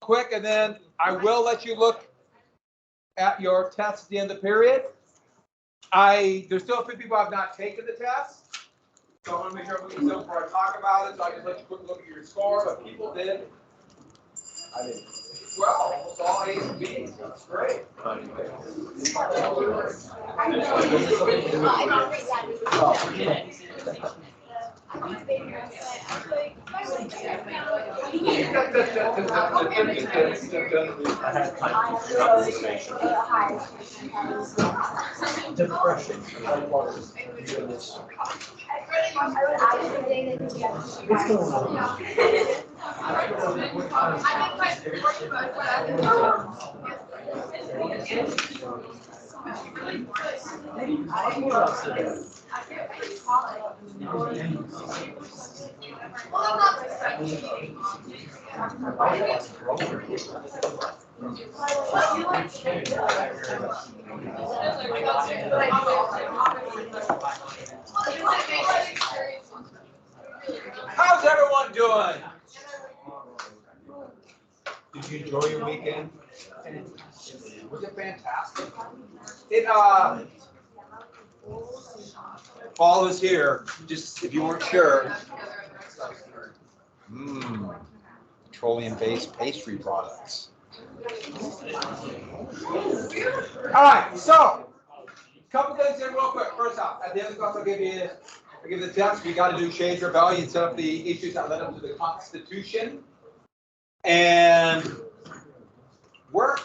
quick, and then I will let you look at your test at the end of the period. There's still a few people who have not taken the test, so I want to make sure we can still before I talk about it. So I just let you quick look at your score, but people did. I did. Well, almost all A's and B's. That's great. Depression. What's going on? How's everyone doing? Did you enjoy your weekend? Was it fantastic? Fall is here. Just if you weren't sure. Petroleum-based pastry products. All right, so a couple things here real quick. First off, at the end of the class, I'll give the test. We got to do Shays Rebellion, set up the issues that led up to the Constitution, and where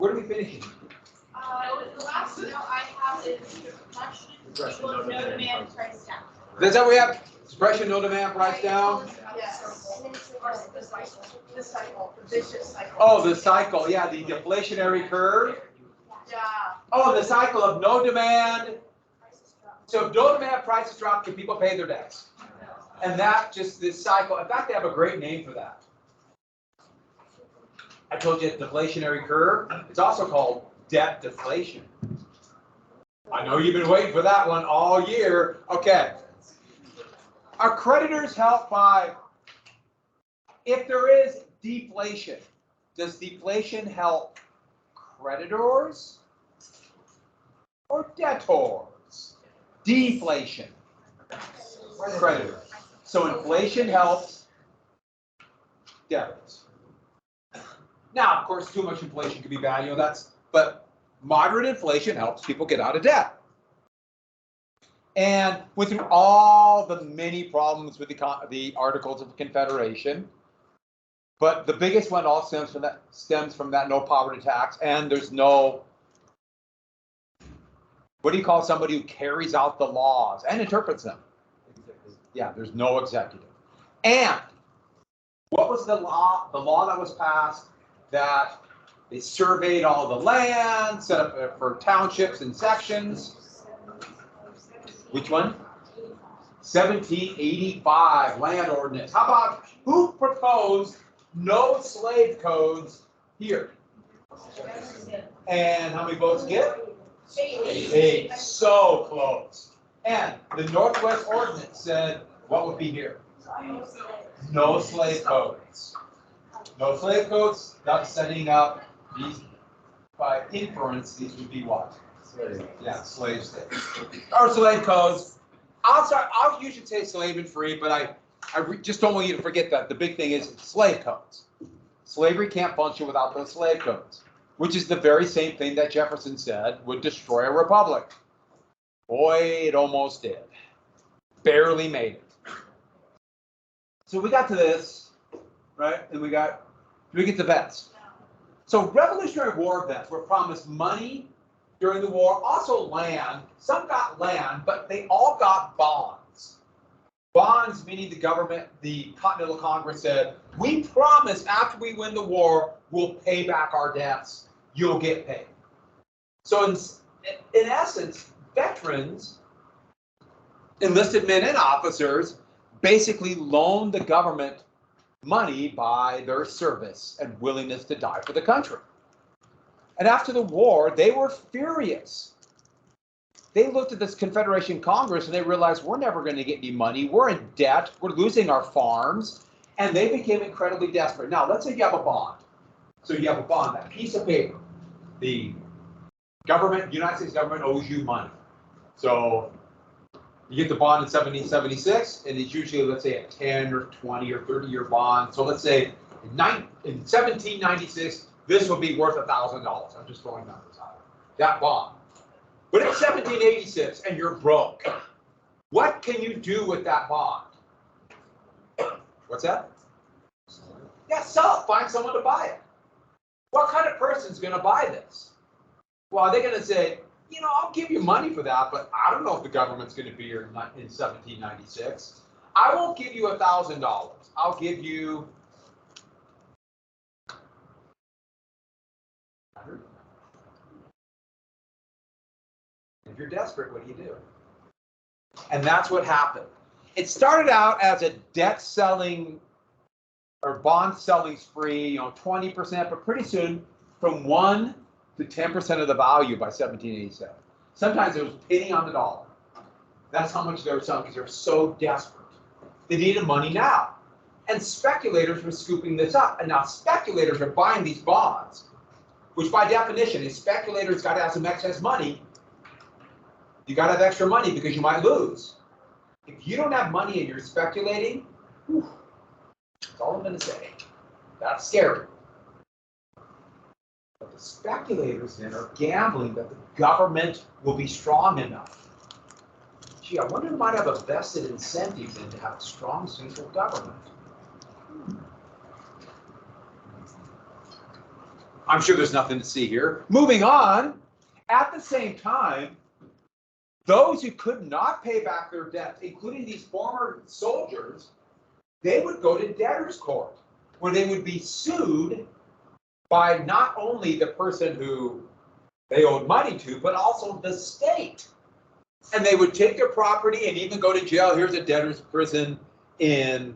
do we finish? The last note I have is suppression, no demand, price down. Is that what we have? Suppression, no demand, price down? Yes. The cycle, the vicious cycle. Oh, the cycle, yeah, the deflationary curve. Yeah. Oh, the cycle of no demand. So if no demand, prices drop, can people pay their debts? And that just this cycle, in fact, they have a great name for that. I told you it's deflationary curve. It's also called debt deflation. I know you've been waiting for that one all year. Okay. Are creditors helped by, if there is deflation, does deflation help creditors or debtors? Deflation. Creditors. So inflation helps debtors. Now, of course, too much inflation can be bad, but moderate inflation helps people get out of debt. And went through all the many problems with the Articles of Confederation, but the biggest one all stems from that no poverty tax, and there's no, what do you call somebody who carries out the laws and interprets them? Yeah, there's no executive. And what was the law? The law that was passed that they surveyed all the land, set up for townships and sections. Which one? 1785 land ordinance. How about who proposed no slave codes here? And how many votes get? 8. So close. And the Northwest Ordinance said what would be here? No slave codes. No slave codes, not setting up these, by inference, these would be what? Yeah, slave states. Or slave codes. You should say slave and free, but I just don't want you to forget that. The big thing is slave codes. Slavery can't function without those slave codes, which is the very same thing that Jefferson said would destroy a republic. Boy, it almost did. Barely made it. So we got to this, right? And we get the vets. So Revolutionary War vets were promised money during the war, also land. Some got land, but they all got bonds. Bonds meaning the government, the Continental Congress said, we promise after we win the war, we'll pay back our debts. You'll get paid. So in essence, veterans, enlisted men and officers, basically loaned the government money by their service and willingness to die for the country. And after the war, they were furious. They looked at this Confederation Congress and they realized we're never going to get any money. We're in debt. We're losing our farms. And they became incredibly desperate. Now, let's say you have a bond. So you have a bond, that piece of paper. The government, United States government owes you money. So you get the bond in 1776, and it's usually, let's say, a 10 or 20 or 30-year bond. So let's say in 1796, this will be worth $1,000. I'm just throwing numbers out. That bond. But it's 1786, and you're broke. What can you do with that bond? What's that? Yeah, sell it. Find someone to buy it. What kind of person's going to buy this? Well, they're going to say, you know, I'll give you money for that, but I don't know if the government's going to be here in 1796. I won't give you $1,000. I'll give you $100. If you're desperate, what do? And that's what happened. It started out as a debt selling or bond selling spree, you know, 20%, but pretty soon from 1 to 10% of the value by 1787. Sometimes it was a penny on the dollar. That's how much they were selling because they were so desperate. They needed money now. And speculators were scooping this up. And now speculators are buying these bonds, which by definition is speculators got to have some excess money. You got to have extra money because you might lose. If you don't have money and you're speculating, whew, that's all I'm going to say. That's scary. But the speculators then are gambling that the government will be strong enough. Gee, I wonder if we might have a vested incentive then to have a strong central government. I'm sure there's nothing to see here. Moving on, at the same time, those who could not pay back their debts, including these former soldiers, they would go to debtors' court, where they would be sued by not only the person who they owed money to, but also the state. And they would take their property and even go to jail. Here's a debtor's prison this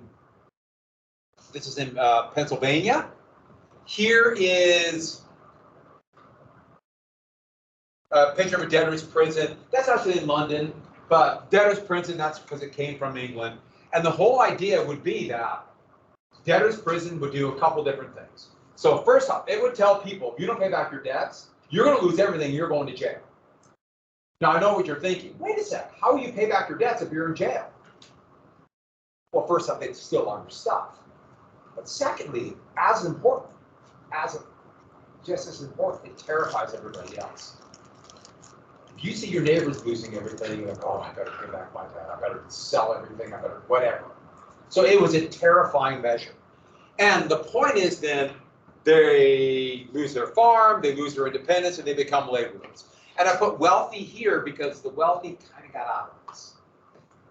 is in Pennsylvania. Here is a picture of a debtor's prison. That's actually in London, but debtor's prison, that's because it came from England. And the whole idea would be that debtor's prison would do a couple different things. So first off, it would tell people, if you don't pay back your debts, you're going to lose everything, you're going to jail. Now, I know what you're thinking. Wait a sec, how will you pay back your debts if you're in jail? Well, first off, they'd steal all your stuff. But secondly, just as important, it terrifies everybody else. If you see your neighbors losing everything, you're like, oh, I better pay back my debt, I better sell everything, I better whatever. So it was a terrifying measure. And the point is then, they lose their farm, they lose their independence, and they become laborers. And I put wealthy here because the wealthy kind of got out of this.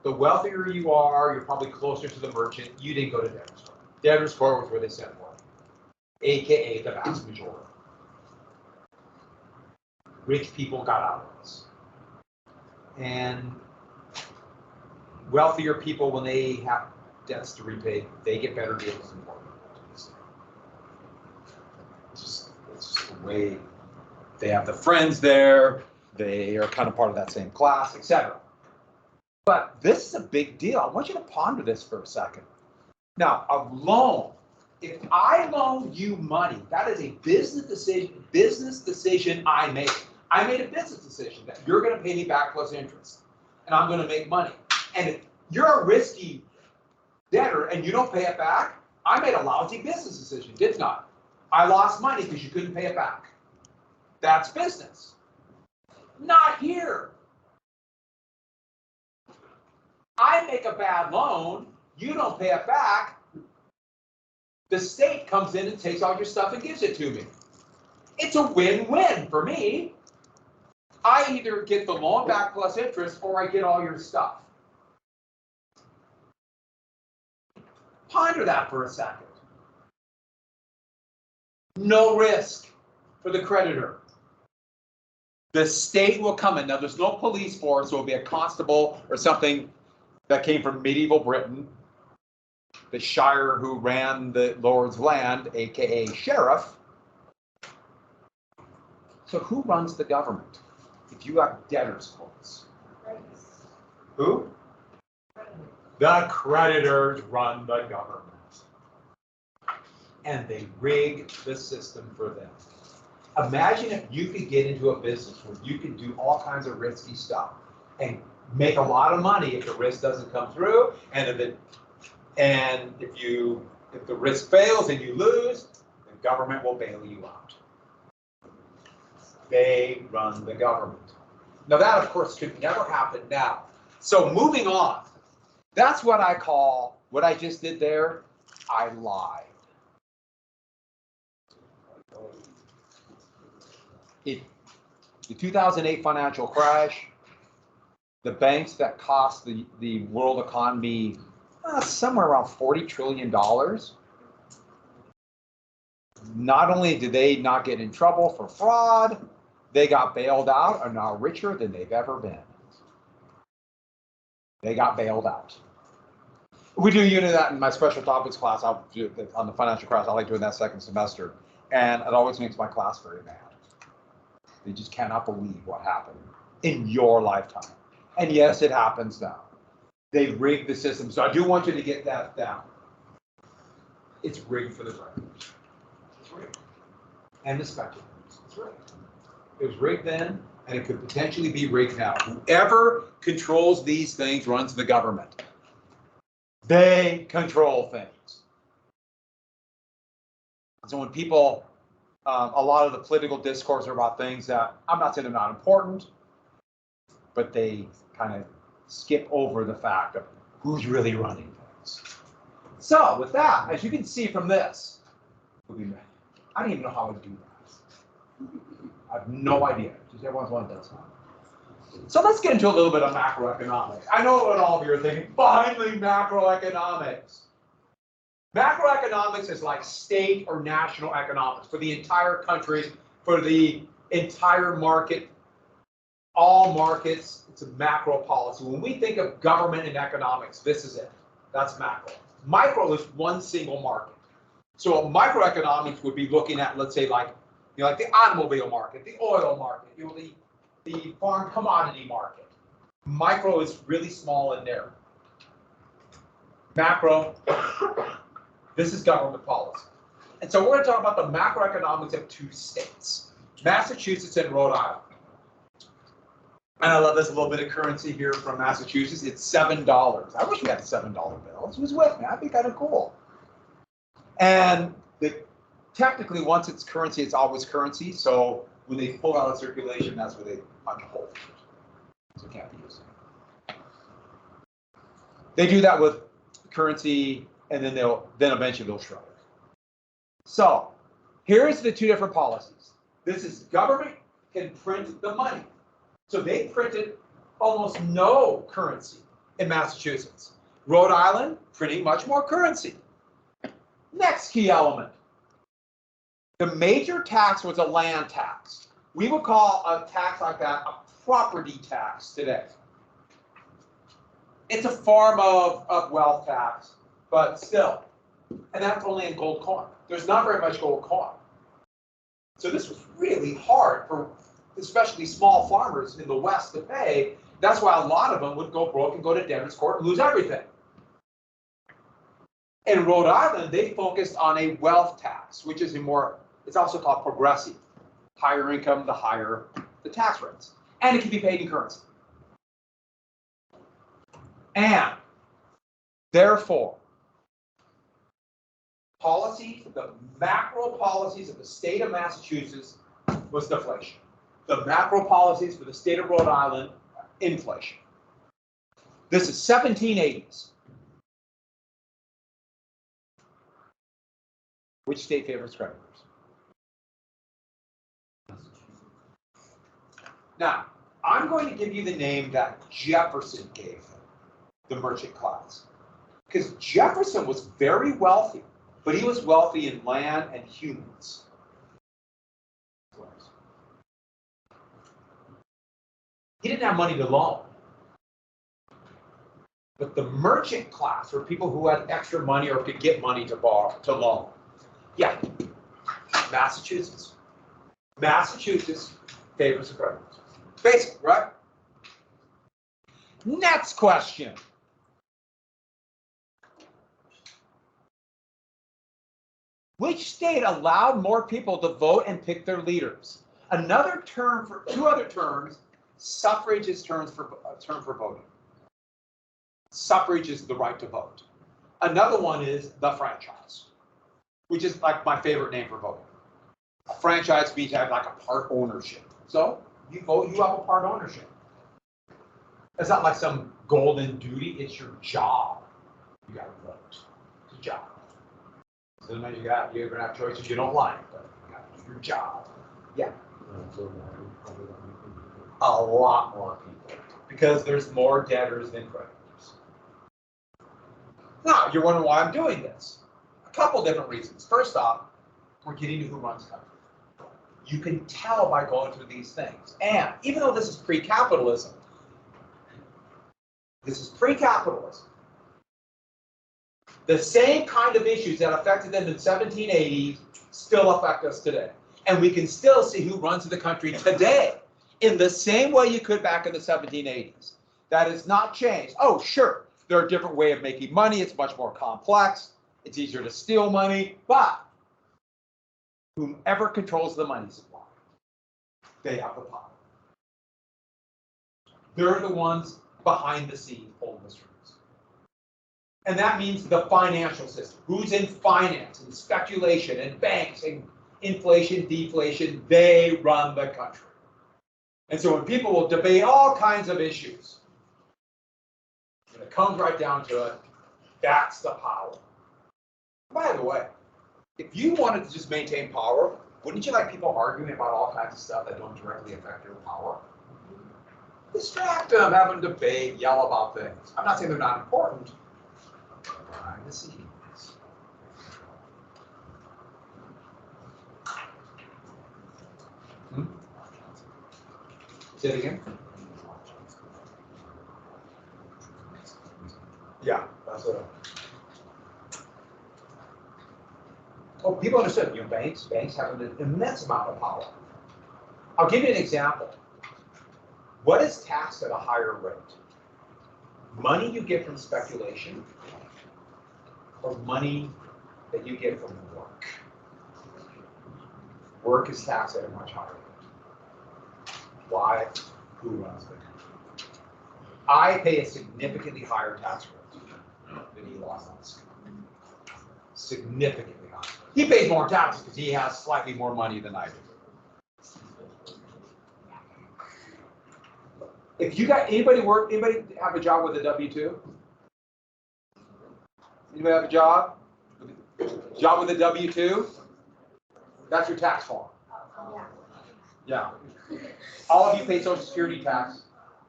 The wealthier you are, you're probably closer to the merchant. You didn't go to debtor's court. Debtor's court was where they sent money, AKA the vast majority. Rich people got out of this. And wealthier people, when they have debts to repay, they get better deals than poor people. It's just the way they have the friends there. They are kind of part of that same class, etc. But this is a big deal. I want you to ponder this for a second. Now, a loan. If I loan you money, that is a business decision I made. I made a business decision that you're going to pay me back plus interest, and I'm going to make money. And if you're a risky debtor and you don't pay it back, I made a lousy business decision, didn't I? I lost money because you couldn't pay it back. That's business. Not here. I make a bad loan, you don't pay it back, the state comes in and takes all your stuff and gives it to me. It's a win-win for me. I either get the loan back plus interest or I get all your stuff. Ponder that for a second. No risk for the creditor. The state will come in. Now, there's no police force, so it'll be a constable or something that came from medieval Britain. The shire who ran the Lord's land, aka sheriff. So who runs the government? If you have debtors' courts. Who? The creditors run the government. and they rig the system for them. Imagine if you could get into a business where you could do all kinds of risky stuff and make a lot of money if the risk doesn't come through, and if the risk fails and you lose, the government will bail you out. They run the government. Now that, of course, could never happen now. So moving on, that's what I call, what I just did there, I lied. The 2008 financial crash, the banks that cost the world economy somewhere around $40 trillion. Not only did they not get in trouble for fraud, they got bailed out and are richer than they've ever been. They got bailed out. We do unit that in my special topics class. I'll do it on the financial crash. I like doing that second semester. And it always makes my class very mad. They just cannot believe what happened in your lifetime. And yes, it happens now. They rigged the system. So I do want you to get that down. It's rigged for the brand. It's rigged. And the speculators. It's rigged. It was rigged then, and it could potentially be rigged now. Whoever controls these things runs the government. They control things. So when people, a lot of the political discourse are about things that, I'm not saying they're not important, but they kind of skip over the fact of who's really running things. So with that, as you can see from this, I don't even know how to do that. I have no idea. Just everyone's one does that. So let's get into a little bit of macroeconomics. I know what all of you are thinking, finally macroeconomics. Macroeconomics is like state or national economics for the entire country, for the entire market, all markets. It's a macro policy. When we think of government and economics, this is it. That's macro. Micro is one single market. So microeconomics would be looking at, let's say, like the automobile market, the oil market, the farm commodity market. Micro is really small and narrow. Macro, this is government policy. And so we're going to talk about the macroeconomics of two states, Massachusetts and Rhode Island. And I love this little bit of currency here from Massachusetts. It's $7. I wish we had $7 bills. Who's with me? That'd be kind of cool. And technically, once it's currency, it's always currency. So when they pull out of circulation, that's where they unhold it. So it can't be used. They do that with currency, and then eventually they'll shrug it. So here's the two different policies. This is government can print the money. So they printed almost no currency in Massachusetts. Rhode Island printing much more currency. Next key element. The major tax was a land tax. We would call a tax like that a property tax today. It's a form of wealth tax, but still. And that's only in gold coin. There's not very much gold coin. So this was really hard for especially small farmers in the West to pay. That's why a lot of them would go broke and go to debtor's court and lose everything. In Rhode Island, they focused on a wealth tax, which is it's also called progressive. Higher income, the higher the tax rates. And it can be paid in currency. And therefore, the macro policies of the state of Massachusetts was deflation. The macro policies for the state of Rhode Island, inflation. This is 1780s. Which state favors creditors? Now, I'm going to give you the name that Jefferson gave them, the merchant class. Because Jefferson was very wealthy, but he was wealthy in land and humans. He didn't have money to loan. But the merchant class were people who had extra money or could get money to borrow, to loan. Yeah, Massachusetts. Massachusetts favors the creditors. Basic, right? Next question. Which state allowed more people to vote and pick their leaders? Another term for two other terms, suffrage is term for voting. Suffrage is the right to vote. Another one is the franchise, which is like my favorite name for voting. A franchise means you have like a part ownership. So you vote, you have a part ownership. It's not like some golden duty, it's your job. You gotta vote. It's a job. So then you're gonna have choices you don't like, but you gotta do your job. Yeah. A lot more people. Because there's more debtors than creditors. Now, you're wondering why I'm doing this. A couple different reasons. First off, we're getting to who runs the country. You can tell by going through these things. And even though this is pre-capitalism, the same kind of issues that affected them in the 1780s still affect us today. And we can still see who runs the country today in the same way you could back in the 1780s. That has not changed. Oh, sure, there are different ways of making money. It's much more complex. It's easier to steal money. But whomever controls the money supply, they have the power. They're the ones behind the scenes pulling the strings. And that means the financial system. Who's in finance and speculation and banks and inflation, deflation, they run the country. And so when people will debate all kinds of issues, when it comes right down to it, that's the power. By the way, if you wanted to just maintain power, wouldn't you like people arguing about all kinds of stuff that don't directly affect your power? Distract them, have them debate, yell about things. I'm not saying they're not important. Behind the scenes. Say it again. Yeah, that's what. Oh, people understood. You know, banks have an immense amount of power. I'll give you an example. What is taxed at a higher rate? Money you get from speculation, or money that you get from work? Work is taxed at a much higher rate. Why? Who runs the country? I pay a significantly higher tax rate than Elon Musk. Significantly higher. He pays more taxes because he has slightly more money than I do. If you got anybody have a job with a W-2? Anybody have a job? Job with a W-2? That's your tax form. Yeah. All of you pay Social Security tax.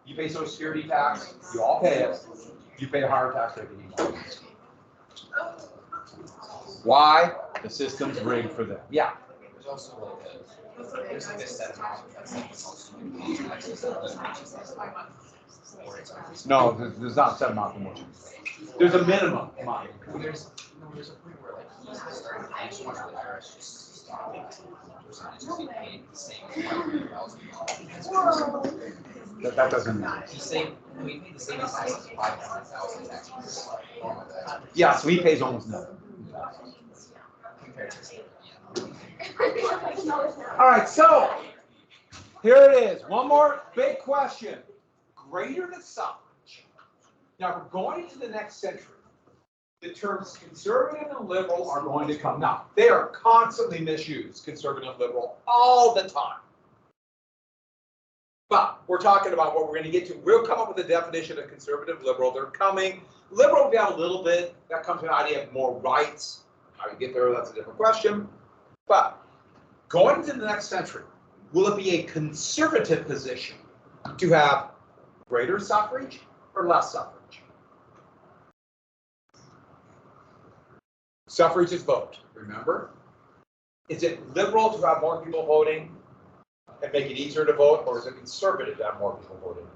You pay Social Security tax. You all pay it. You pay a higher tax rate than you. Why? The system's rigged for them. Yeah. There's also there's like a set amount. No, there's not a set amount for motion. There's a minimum amount. There's a point where like he's starting to pay so much for the IRS just stopping. Just get paid the same $500,000. That doesn't matter. He's saying we paid the same as $500,000 taxes. Yeah, so he pays almost nothing. Compared to All right, so here it is. One more big question. Greater than suffrage. Now, we're going into the next century. The terms conservative and liberal are going to come. Now, they are constantly misused, conservative and liberal, all the time. But we're talking about what we're going to get to. We'll come up with a definition of conservative, liberal. They're coming. Liberal, we have a little bit. That comes to an idea of more rights. How you get there, that's a different question. But going into the next century, will it be a conservative position to have greater suffrage or less suffrage? Suffrage is vote, remember? Is it liberal to have more people voting and make it easier to vote, or is it conservative to have more people voting?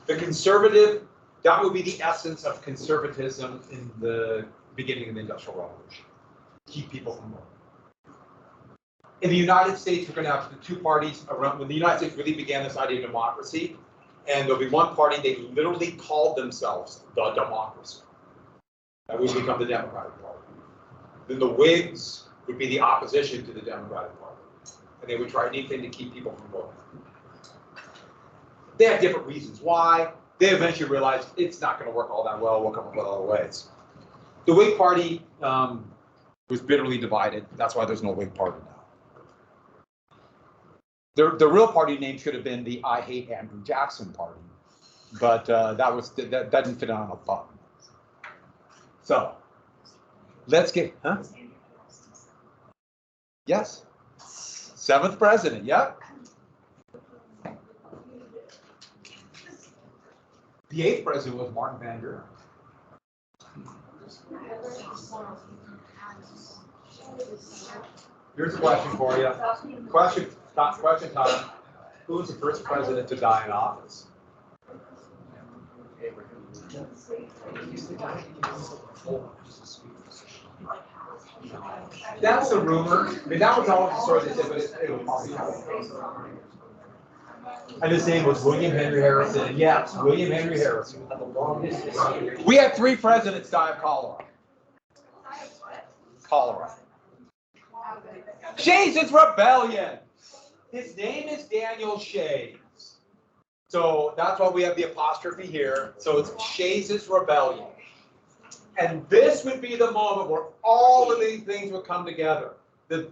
The conservative, that would be the essence of conservatism in the beginning of the Industrial Revolution. Keep people from voting. In the United States, we're going to have the two parties around. When the United States really began this idea of democracy, and there'll be one party, they literally called themselves the democracy. That would become the Democratic Party. Then the Whigs would be the opposition to the Democratic Party. And they would try anything to keep people from voting. They have different reasons why. They eventually realized it's not going to work all that well. We'll come up with other ways. The Whig Party was bitterly divided. That's why there's no Whig Party now. The real party name should have been the I Hate Andrew Jackson Party, but that didn't fit on a button. So let's get, huh? Yes. 7th president, yep. The 8th president was Martin Van Buren. Here's a question for you. Question time. Who was the first president to die in office? That's a rumor. I mean, that was always the story they said, but it was probably not. And his name was William Henry Harrison. Yes, William Henry Harrison. We had 3 presidents die of cholera. Cholera. Shays' rebellion. His name is Daniel Shays. So that's why we have the apostrophe here. So it's Shays' rebellion. And this would be the moment where all of these things would come together. The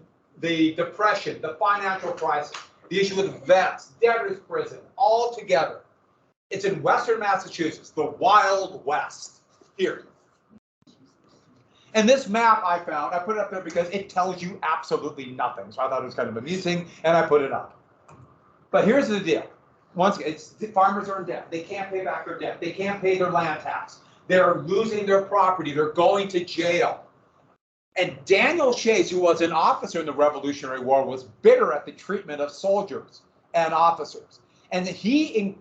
depression, the financial crisis, the issue with vets, debtors prison, all together. It's in Western Massachusetts, the Wild West, here. And this map I found, I put it up there because it tells you absolutely nothing. So I thought it was kind of amusing, and I put it up. But here's the deal. Once farmers are in debt. They can't pay back their debt. They can't pay their land tax. They're losing their property. They're going to jail. And Daniel Shays, who was an officer in the Revolutionary War, was bitter at the treatment of soldiers and officers. And he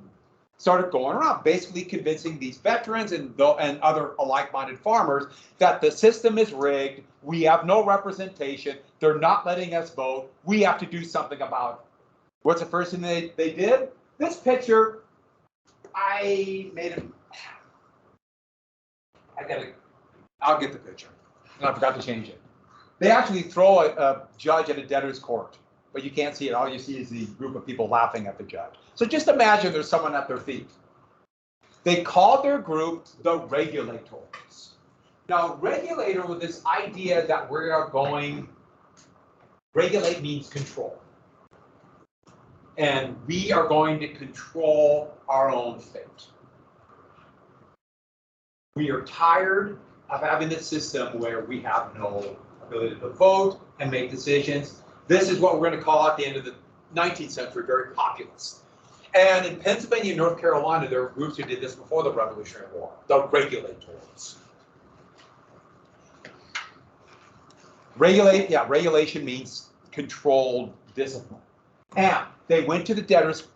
started going around basically convincing these veterans and other like-minded farmers that the system is rigged. We have no representation. They're not letting us vote. We have to do something about it. What's the first thing they did? This picture, I made it. I'll get the picture. And I forgot to change it. They actually throw a judge at a debtor's court, but you can't see it. All you see is the group of people laughing at the judge. So just imagine there's someone at their feet. They called their group the Regulators. Now, regulator with this idea that we are going, regulate means control. And we are going to control our own fate. We are tired of having this system where we have no ability to vote and make decisions. This is what we're going to call at the end of the 19th century, very populist. And in Pennsylvania and North Carolina, there were groups who did this before the Revolutionary War, the Regulators. Regulation means controlled discipline. And they went to the debtors'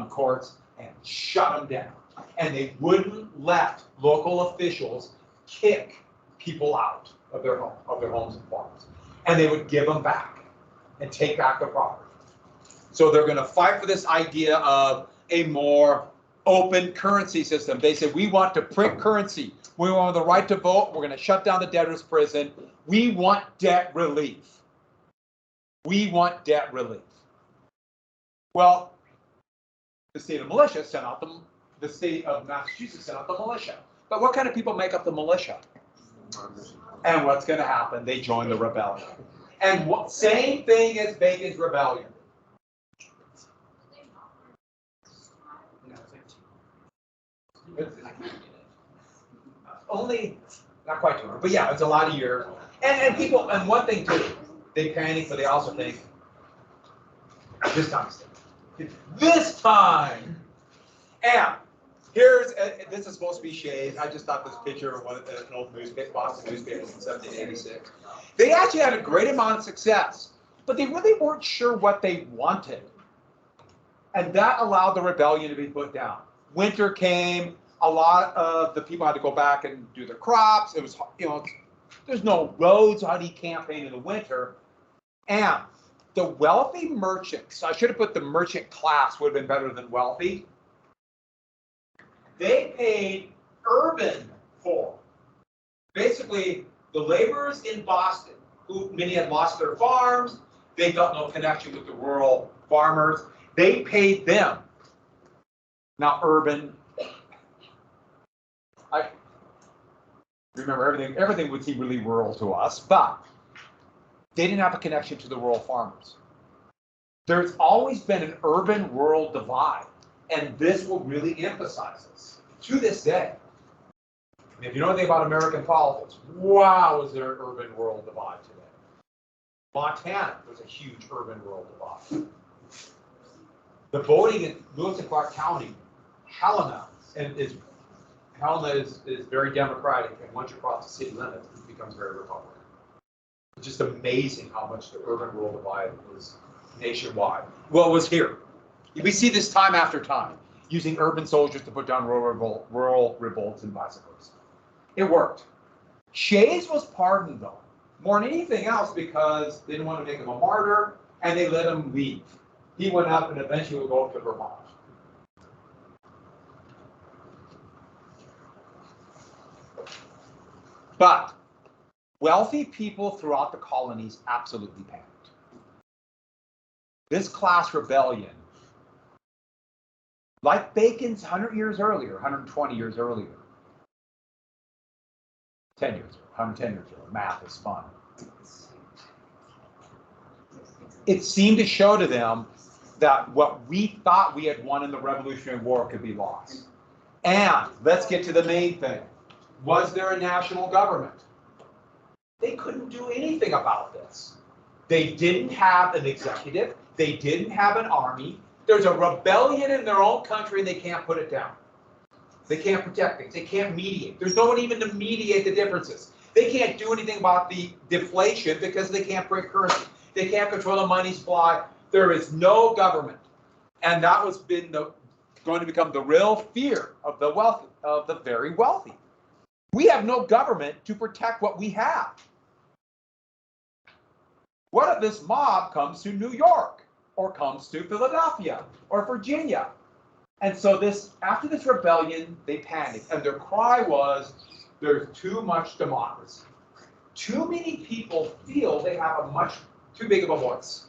courts and shut them down. And they wouldn't let local officials kick people out of their homes and farms. And they would give them back and take back their property. So they're going to fight for this idea of a more open currency system. They said, we want to print currency. We want the right to vote. We're going to shut down the debtors' prison. We want debt relief. We want debt relief. Well, the state of militia sent out the state of Massachusetts sent out the militia. But what kind of people make up the militia? And what's going to happen? They join the rebellion. And same thing as Bacon's rebellion. Only, not quite 200, but yeah, it's a lot of years. And people, and one thing too, they panic, but they also think, this time. This time! And here's, this is supposed to be Shays. I just thought this picture of an old newspaper, Boston newspaper from 1786. They actually had a great amount of success, but they really weren't sure what they wanted. And that allowed the rebellion to be put down. Winter came, a lot of the people had to go back and do their crops. It was, there's no roads. How do you campaign in the winter? And the wealthy merchants, I should have put the merchant class, would have been better than wealthy. They paid urban poor basically, the laborers in Boston, who many had lost their farms, they felt no connection with the rural farmers, they paid them. Now, urban, I remember everything would seem really rural to us, but they didn't have a connection to the rural farmers. There's always been an urban-rural divide, and this will really emphasize this to this day. And if you know anything about American politics, wow, is there an urban-rural divide today? Montana, there's a huge urban-rural divide. The voting in Lewis and Clark County, Helena is very Democratic, and once you cross the city limits, it becomes very Republican. It's just amazing how much the urban-rural divide is nationwide. Well, it was here. We see this time after time, using urban soldiers to put down rural revolts and vice versa. It worked. Shays was pardoned, though, more than anything else, because they didn't want to make him a martyr, and they let him leave. He went up and eventually would go up to Vermont. But wealthy people throughout the colonies absolutely panicked. This class rebellion, like Bacon's 100 years earlier, 120 years earlier, 10 years, 110 years earlier, math is fun. It seemed to show to them that what we thought we had won in the Revolutionary War could be lost. And let's get to the main thing. Was there a national government? They couldn't do anything about this. They didn't have an executive. They didn't have an army. There's a rebellion in their own country and they can't put it down. They can't protect things. They can't mediate. There's no one even to mediate the differences. They can't do anything about the deflation because they can't print currency. They can't control the money supply. There is no government. And that was going to become the real fear of the wealthy, of the very wealthy. We have no government to protect what we have. What if this mob comes to New York or comes to Philadelphia or Virginia? And so after this rebellion, they panicked, and their cry was, there's too much democracy. Too many people feel they have too big of a voice.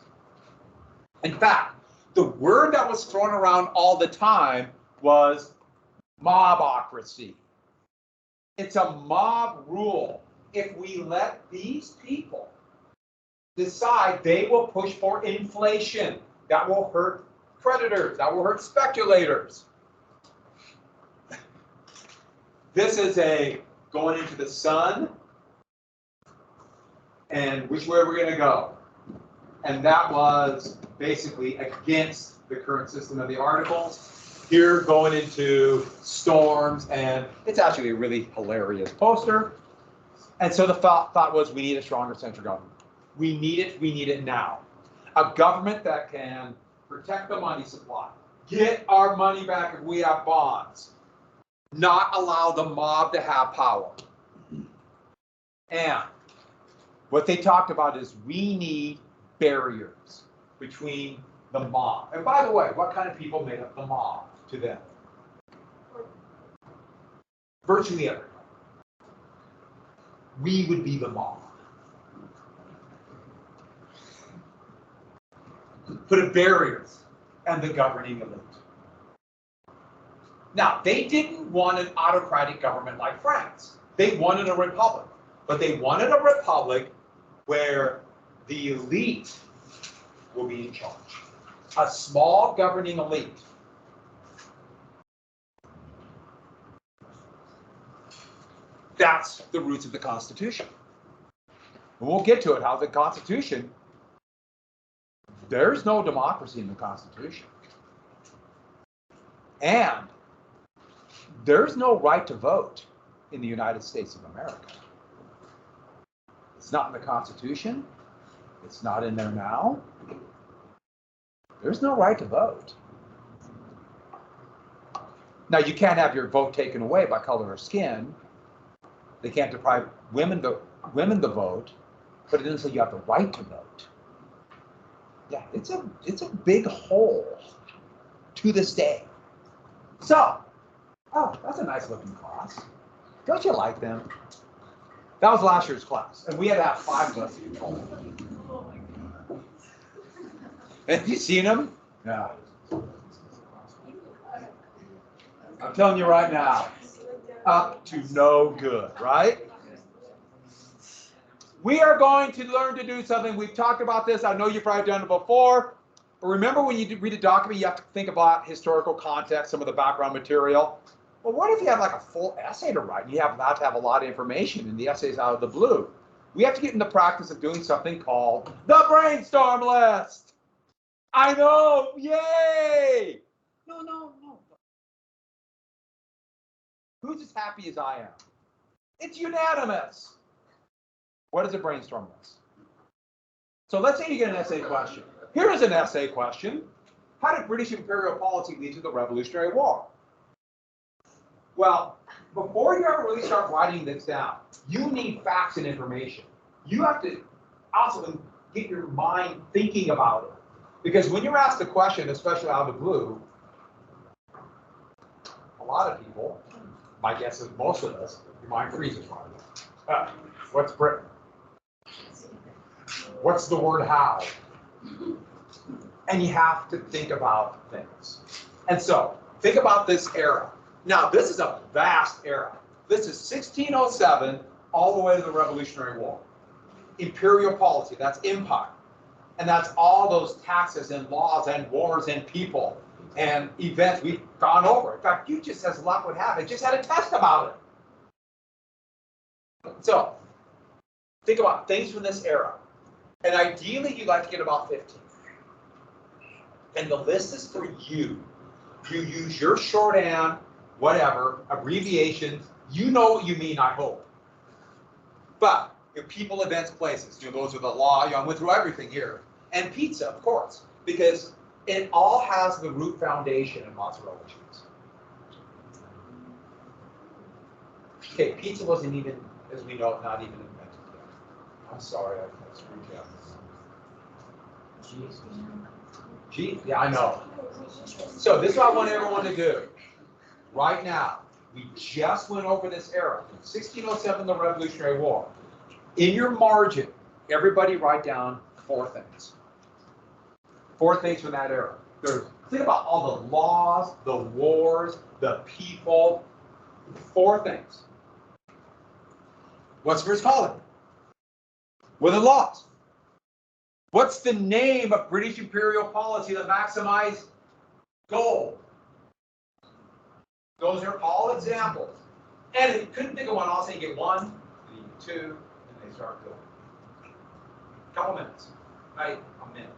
In fact, the word that was thrown around all the time was mobocracy. It's a mob rule. If we let these people decide, they will push for inflation. That will hurt creditors. That will hurt speculators. This is going into the sun, and which way we're going to go. And that was basically against the current system of the articles. Here going into storms, and it's actually a really hilarious poster. And so the thought was, we need a stronger central government. We need it now. A government that can protect the money supply, get our money back if we have bonds, not allow the mob to have power. And what they talked about is we need barriers between the mob. And by the way, what kind of people made up the mob to them? Virtually everyone. We would be the mob. Put a barrier and the governing elite. Now, they didn't want an autocratic government like France. They wanted a republic. But they wanted a republic where the elite will be in charge. A small governing elite. That's the roots of the Constitution. We'll get to it, how the Constitution, there's no democracy in the Constitution. And there's no right to vote in the United States of America. It's not in the Constitution. It's not in there now. There's no right to vote. Now, you can't have your vote taken away by color of skin. They can't deprive women the vote, but it doesn't say you have the right to vote. Yeah, it's a big hole to this day. So, oh, that's a nice looking cross. Don't you like them? That was last year's class, and we had to have 5 of us. Have you seen them? Yeah. I'm telling you right now, up to no good, right? We are going to learn to do something. We've talked about this. I know you've probably done it before. But remember, when you read a document, you have to think about historical context, some of the background material. Well, what if you have like a full essay to write and you have to have a lot of information and the essay's out of the blue? We have to get in the practice of doing something called the brainstorm list. I know, yay! No. Who's as happy as I am? It's unanimous. What is a brainstorm list? So let's say you get an essay question. Here is an essay question. How did British imperial policy lead to the Revolutionary War? Well, before you ever really start writing this down, you need facts and information. You have to also get your mind thinking about it. Because when you're asked a question, especially out of the blue, a lot of people, my guess is most of us, your mind freezes right away. What's Britain? What's the word how? And you have to think about things. And so, think about this era. Now, this is a vast era. This is 1607 all the way to the Revolutionary War. Imperial policy, that's empire. And that's all those taxes and laws and wars and people and events we've gone over. In fact, you just, as luck would have it, just had a test about it. So, think about things from this era. And ideally, you'd like to get about 15. And the list is for you. You use your shorthand, whatever, abbreviations. You know what you mean, I hope. But your people, events, places, those are the law. I went through everything here. And pizza, of course, because it all has the root foundation in mozzarella cheese. Okay, pizza wasn't even, as we know, not even invented yet. I'm sorry, I screwed you up. Cheese? Yeah, I know. So this is what I want everyone to do. Right now, we just went over this era, from 1607, the Revolutionary War. In your margin, everybody write down 4 things. 4 things from that era. Think about all the laws, the wars, the people. 4 things. What's first calling? What are the laws? What's the name of British imperial policy that maximized gold? Those are all examples. And if you couldn't think of one, I'll say you get 1, you get 2, and they start going. A couple minutes. Right? A minute.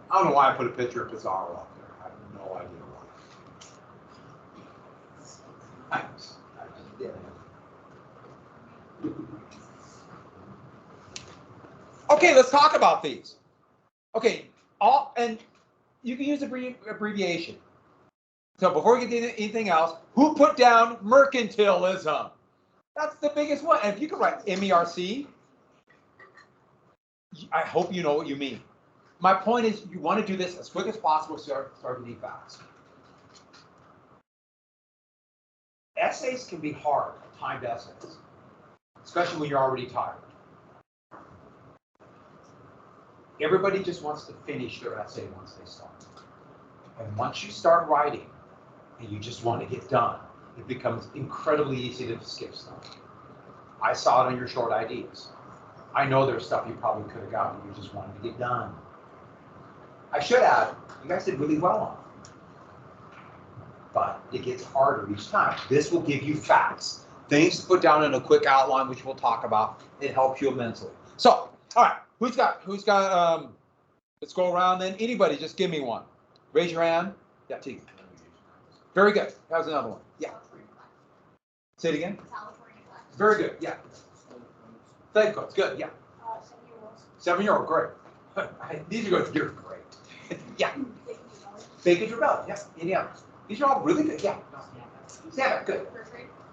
I don't know why I put a picture of Pizarro up there. I have no idea why. I just did. Okay, let's talk about these. Okay, and you can use abbreviation. So before we get to anything else, who put down mercantilism? That's the biggest one. And if you can write MERC, I hope you know what you mean. My point is, you want to do this as quick as possible, start to need facts. Essays can be hard, timed essays, especially when you're already tired. Everybody just wants to finish their essay once they start. And once you start writing, and you just want to get done, it becomes incredibly easy to skip stuff. I saw it on your short ideas. I know there's stuff you probably could have gotten, you just wanted to get done. I should add, you guys did really well on it. But it gets harder each time. This will give you facts, things to put down in a quick outline, which we'll talk about. It helps you immensely. So, all right, who's got, let's go around then. Anybody, just give me one. Raise your hand. Yeah, Tegan. Very good. How's another one? Yeah. Say it again. Very good. Yeah. Thank you. Good. Yeah. 7-year-old. Great. These are good. You're great. Yeah. Bacon's rebellion. Yeah. Any others? These are all really good. Yeah. Sam, good.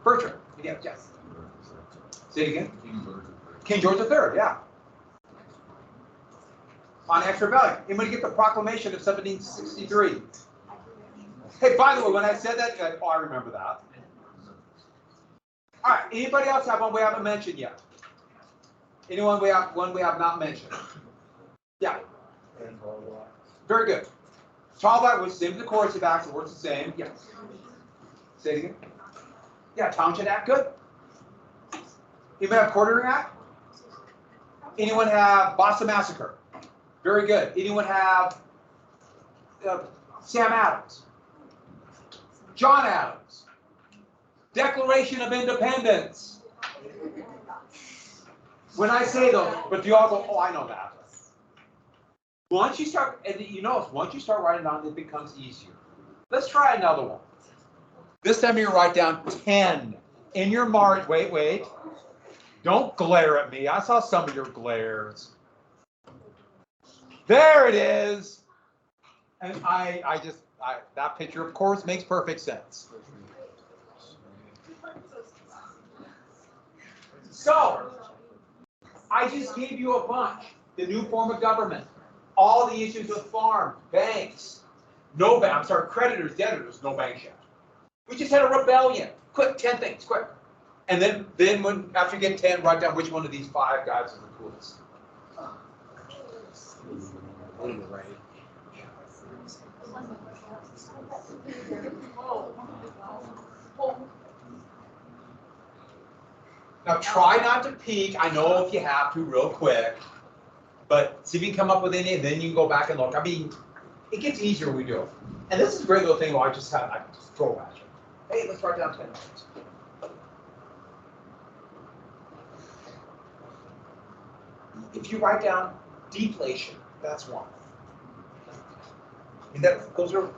Bertrand. Yeah, yes. Say it again. King George III, yeah. On extra rebellion. Anybody get the proclamation of 1763? Hey, by the way, when I said that, oh, I remember that. All right, anybody else have one we haven't mentioned yet? Anyone one we have not mentioned? Yeah. Very good. Tall black was the same as the coercive acts, it works the same. Yes. Say it again. Yeah, Townshend Act, good. Anybody have Quartering Act? Anyone have Boston Massacre? Very good. Anyone have Sam Adams? John Adams? Declaration of Independence? When I say those, but do you all go, oh, I know that. Once you start, and you notice, once you start writing down, it becomes easier. Let's try another one. This time you write down 10 in your margin. Wait. Don't glare at me. I saw some of your glares. There it is. And that picture, of course, makes perfect sense. So, I just gave you a bunch. The new form of government. All the issues with farm, banks, creditors, debtors, no bank yet. We just had a rebellion. Quick, 10 things, quick. And then when after you get 10, write down which one of these 5 guys is the coolest. On the right. Now try not to peek. I know if you have to real quick, but see if you can come up with any, and then you can go back and look. I mean, it gets easier when we do it. And this is a great little thing where I just throw at you. Hey, let's write down 10 things. If you write down deflation, that's one. And those are.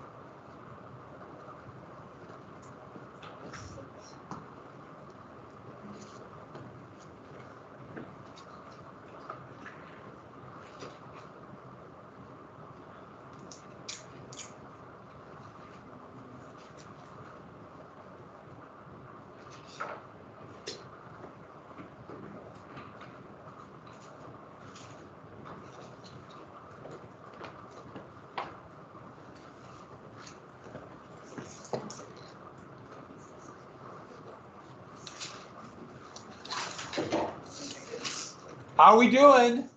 How are we doing?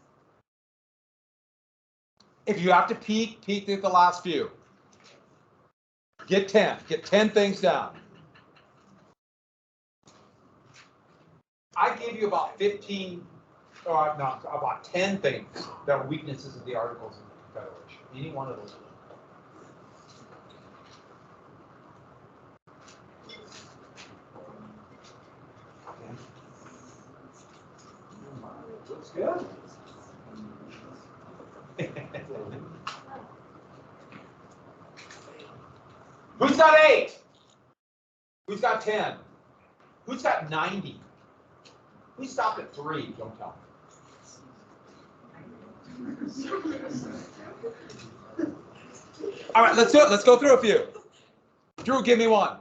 If you have to peek at the last few. Get 10. Get 10 things down. I gave you about 15, or no, about 10 things that are weaknesses of the Articles of the Confederation. Any one of those. Looks good. Who's got 8? Who's got 10? Who's got 90? We stopped at 3, don't tell me. All right, let's do it. Let's go through a few. Drew, give me one.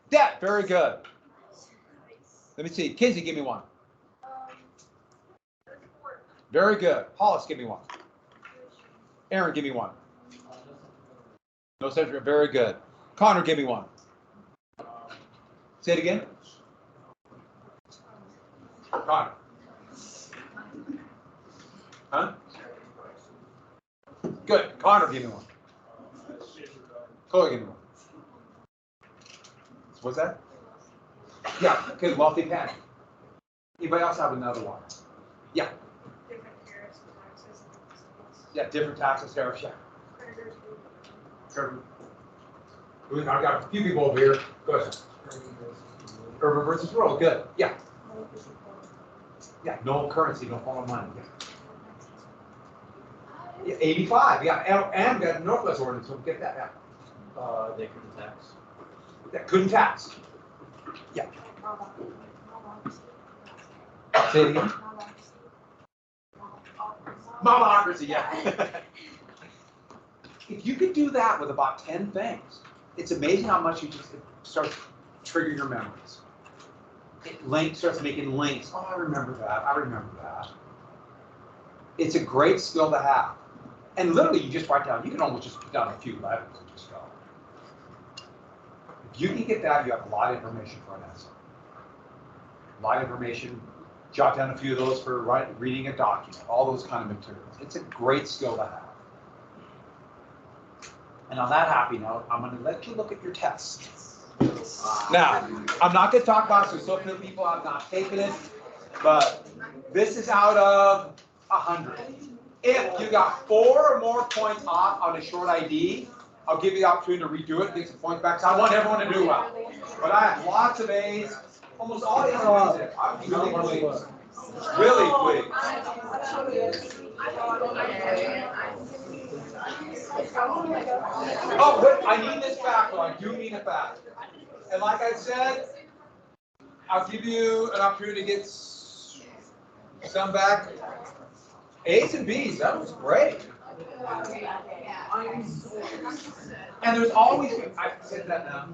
Debt, very good. Let me see. Kinsey, give me one. Very good. Hollis, give me one. Aaron, give me one. No century. Very good. Connor, give me one. Say it again. Connor. Huh? Good. Connor, give me one. Chloe, give me one. What's that? Yeah, because wealthy panic. Anybody else have another one? Yeah. Yeah, different taxes, tariffs, yeah. I've got a few people over here. Go ahead. Urban versus rural, good. Yeah. Yeah, no currency, no form of money. Yeah. 85, yeah, and got Northwest ordinance, so get that now. They couldn't tax. That couldn't tax. Yeah. Say it again. Momocracy, yeah. If you could do that with about 10 things, it's amazing how much you just start triggering your memories. Starts making links. Oh, I remember that. I remember that. It's a great skill to have. And literally, you just write down. You can almost just put down a few letters and just go. If you can get that, you have a lot of information for an essay. A lot of information. Jot down a few of those for reading a document. All those kind of materials. It's a great skill to have. And on that happy note, I'm going to let you look at your test. Now, I'm not going to talk about it, so few people have not taken it, but this is out of 100. If you got 4 or more points off on a short ID, I'll give you the opportunity to redo it, get some points back. So I want everyone to do well. But I have lots of A's, almost all the other A's. I'm really pleased. Really pleased. Oh, wait, I need this back, though. I do need it back. And like I said, I'll give you an opportunity to get some back. A's and B's, that was great. And there's always, I said that now.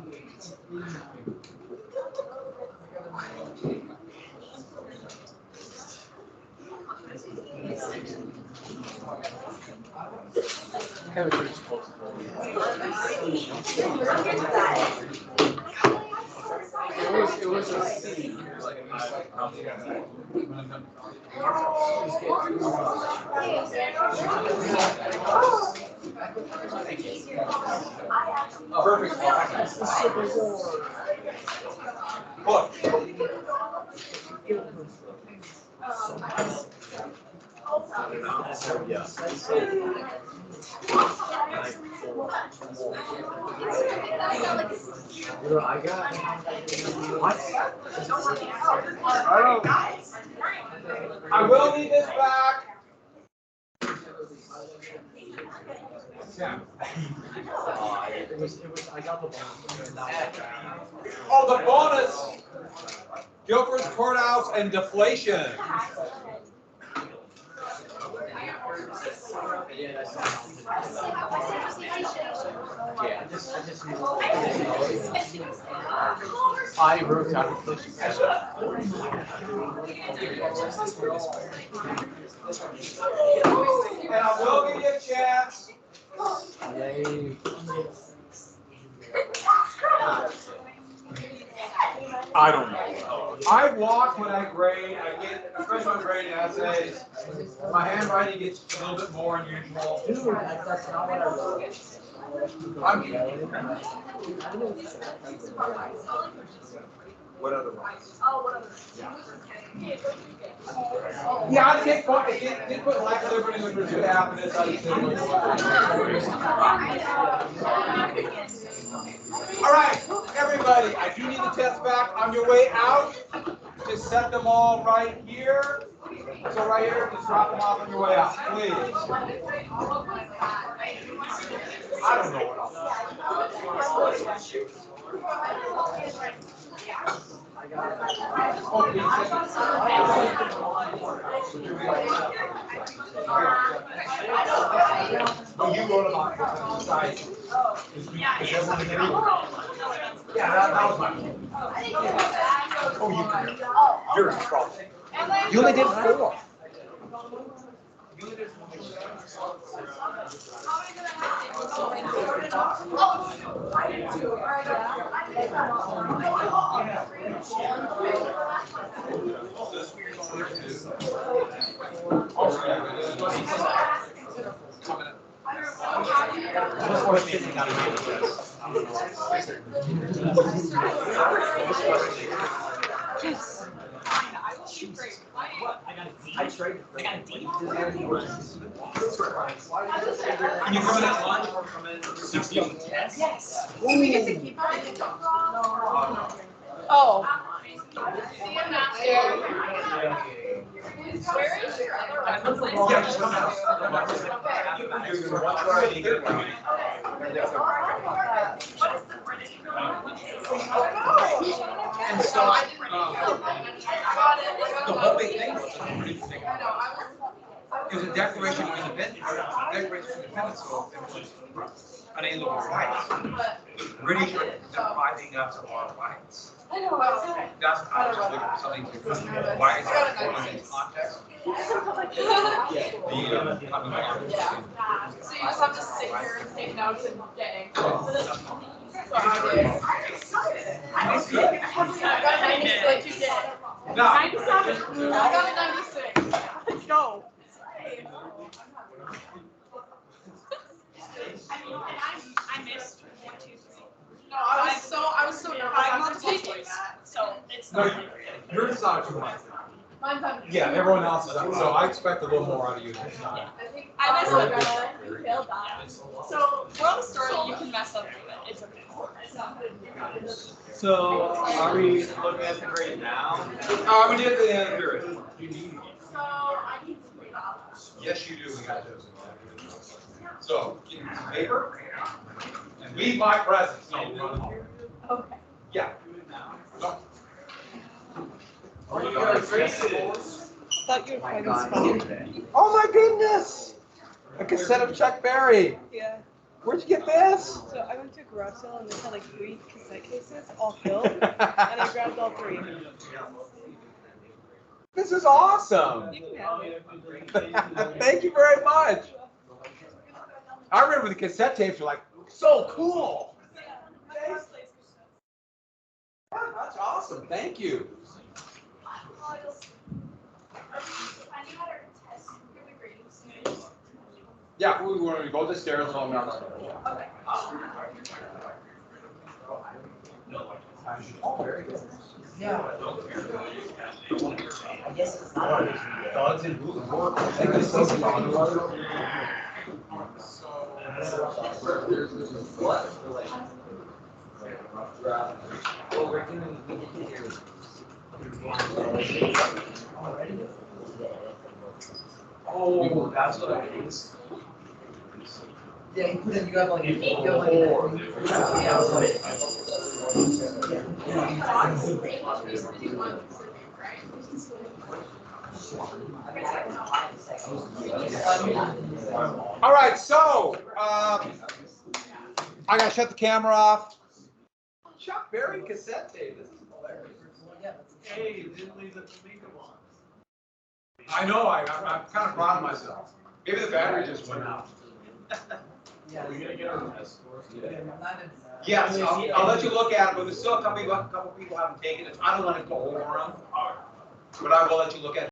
It was a C. Perfect. Look. I got what? I will need this back. Yeah. I got the bonus. Oh, the bonus. Guilford's Courthouse and deflation. I wrote down the And I will give you a chance. I don't know. I walk when I grade. I get, especially when I'm grading essays, my handwriting gets a little bit more unusual. Dude, that's not what I wrote. What other ones? Yeah, I did put lack of liberty with pursuit of happiness. I just didn't. All right, everybody, I do need the test back. On your way out, just set them all right here. So right here, just drop them off on your way out, please. I don't know what else. Oh, you wrote them on the side. Yeah, that was my fault. Oh, you're in trouble. You only did 4. I tried to I got a D. Can you come in at lunch or come in 60 on the test? Yes. We get to keep it. Oh. See him downstairs. Where is your other one? Yeah, just come out. And so, the whole big thing was pretty big. It was a Declaration of Independence. So it was unalienable rights. British are depriving us of our rights. I know, okay. That's how I was looking for something to, why is that important in this context? Yeah. So you just have to sit here and take notes and get anxious. So I did. I got a 96, you did. No. 97. I got a 96. Let's go. I missed 1, 2, 3. No, I was so nervous. I I'm got gonna multiple take it. choice, so it's No, not. yours is not too much. Mine's on. Yeah, everyone else is up, so I expect a little more out of you next time. I messed Oh, up. God. You failed that. So, moral of the story, you can mess up, but it's okay. So, are we looking at the grade now? We did the end of the period. So I need $3. Yes, you do, we got this. So, give me some paper, and leave my presence. No, run home. Okay. Yeah. Go. Are you guys Thought you were quite inspired. Oh my goodness! A cassette of Chuck Berry. Yeah. Where'd you get this? So I went to a garage sale and they had like 3 cassette cases, all filled, and I grabbed all 3. This is awesome. You can have it. Thank you very much. I remember the cassette tapes were like so cool. That's awesome. Thank you. Yeah, we want to go to the stairs and all that. Okay. Oh, very good. Dogs and boots. Oh, that's what I mean. Yeah, you put in, you have like, All right, so, I gotta shut the camera off. Chuck Berry cassette tape. This is hilarious. Hey, you didn't leave the flamingo on. I know, I'm kind of proud of myself. Maybe the battery just went out. Yeah, we're gonna get our test. Yes, I'll let you look at it, but there's still a couple people haven't taken it. I don't want to go over them, but I will let you look at it.